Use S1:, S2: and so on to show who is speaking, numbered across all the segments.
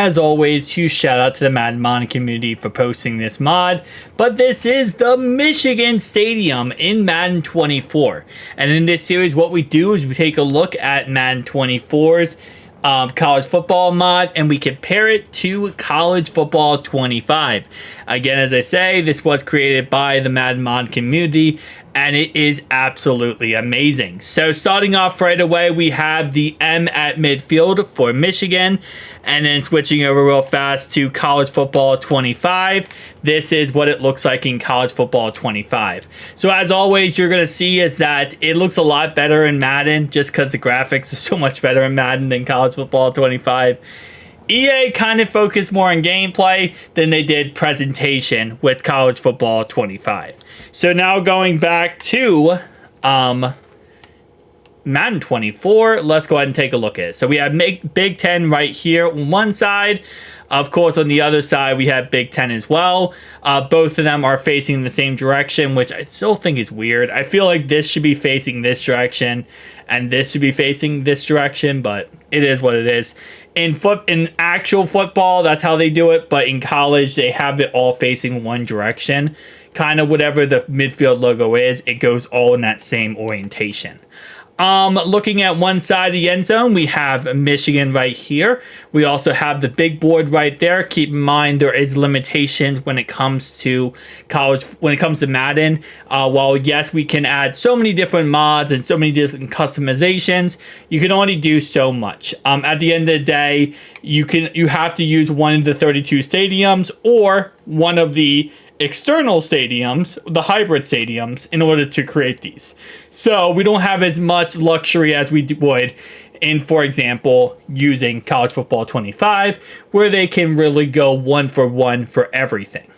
S1: As always, huge shout out to the Madden mod community for posting this mod, but this is the Michigan Stadium in Madden 24. And in this series, what we do is we take a look at Madden 24's college football mod and we compare it to college football 25. Again, as I say, this was created by the Madden mod community and it is absolutely amazing. So starting off right away, we have the M at midfield for Michigan, and then switching over real fast to college football 25. This is what it looks like in college football 25. So as always, you're going to see is that it looks a lot better in Madden just because the graphics are so much better in Madden than college football 25. EA kind of focused more on gameplay than they did presentation with college football 25. So now going back to Madden 24, let's go ahead and take a look at it. So we have Big Ten right here on one side. Of course, on the other side, we have Big Ten as well. Both of them are facing the same direction, which I still think is weird. I feel like this should be facing this direction and this should be facing this direction, but it is what it is. In actual football, that's how they do it, but in college, they have it all facing one direction. Kind of whatever the midfield logo is, it goes all in that same orientation. Looking at one side of the end zone, we have Michigan right here. We also have the big board right there. Keep in mind there is limitations when it comes to college, when it comes to Madden. While yes, we can add so many different mods and so many different customizations, you can only do so much. At the end of the day, you have to use one of the 32 stadiums or one of the external stadiums, the hybrid stadiums, in order to create these. So we don't have as much luxury as we would in, for example, using college football 25, where they can really go one for everything.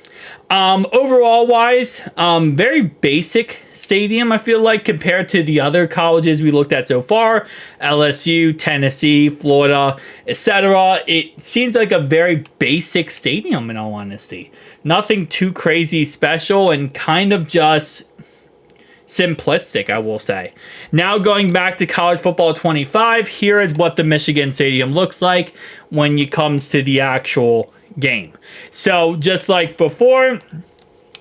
S1: Overall wise, very basic stadium, I feel like, compared to the other colleges we looked at so far, LSU, Tennessee, Florida, etc. It seems like a very basic stadium, in all honesty. Nothing too crazy special and kind of just simplistic, I will say. Now going back to college football 25, here is what the Michigan Stadium looks like when it comes to the actual game. So just like before,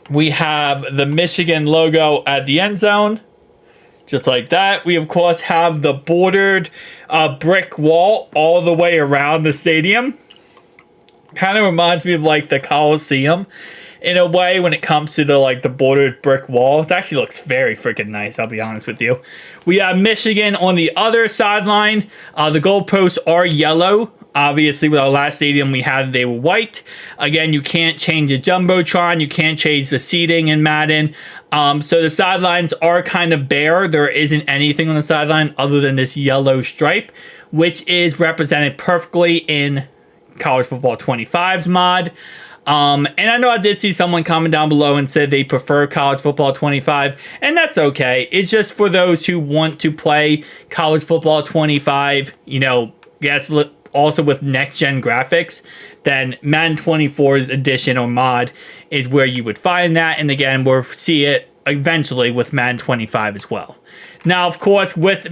S1: we have the Michigan logo at the end zone. Just like that. We, of course, have the bordered brick wall all the way around the stadium. Kind of reminds me of like the Coliseum in a way when it comes to the bordered brick wall. It actually looks very freaking nice, I'll be honest with you. We have Michigan on the other sideline. The goalposts are yellow. Obviously, with our last stadium we had, they were white. Again, you can't change the Jumbotron. You can't change the seating in Madden. So the sidelines are kind of bare. There isn't anything on the sideline other than this yellow stripe, which is represented perfectly in college football 25's mod. And I know I did see someone comment down below and said they prefer college football 25, and that's okay. It's just for those who want to play college football 25, yes, also with next-gen graphics, then Madden 24's edition or mod is where you would find that. And again, we'll see it eventually with Madden 25 as well. Now, of course, with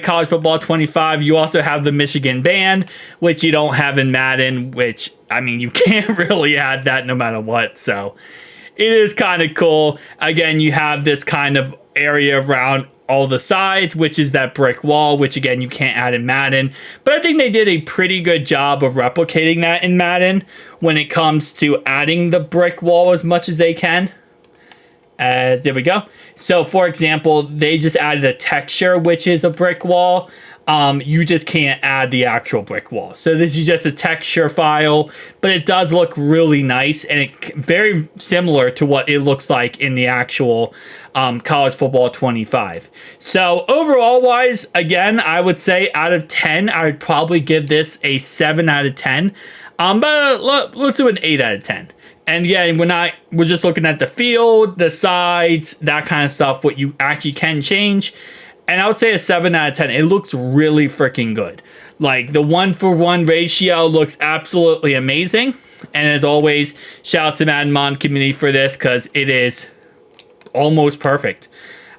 S1: college football 25, you also have the Michigan band, which you don't have in Madden, which, I mean, you can't really add that no matter what. So it is kind of cool. Again, you have this kind of area around all the sides, which is that brick wall, which again, you can't add in Madden. But I think they did a pretty good job of replicating that in Madden when it comes to adding the brick wall as much as they can. There we go. So, for example, they just added a texture, which is a brick wall. You just can't add the actual brick wall. So this is just a texture file, but it does look really nice and very similar to what it looks like in the actual college football 25. So overall wise, again, I would say out of 10, I would probably give this a 7 out of 10. But let's do an 8 out of 10. And yeah, we're just looking at the field, the sides, that kind of stuff, what you actually can change. And I would say a 7 out of 10. It looks really freaking good. Like, the 1-for-1 ratio looks absolutely amazing. And as always, shout out to Madden Mod community for this, because it is almost perfect.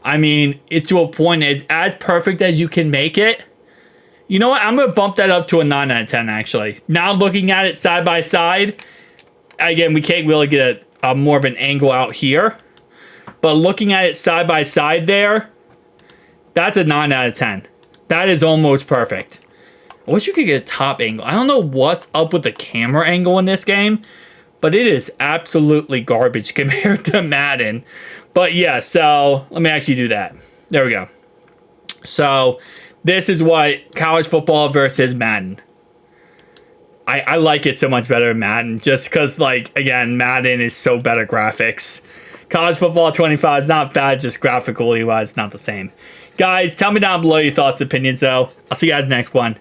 S1: I mean, it's to a point, it's as perfect as you can make it. You know what? I'm going to bump that up to a 9 out of 10, actually. Now looking at it side by side, again, we can't really get a more of an angle out here. But looking at it side by side there, that's a 9 out of 10. That is almost perfect. I wish you could get a top angle. I don't know what's up with the camera angle in this game, but it is absolutely garbage compared to Madden. But yeah, so let me actually do that. There we go. So this is what college football versus Madden. I like it so much better than Madden, just because, like, again, Madden is so better graphics. College football 25 is not bad, just graphically wise, not the same. Guys, tell me down below your thoughts and opinions, though. I'll see you guys next one.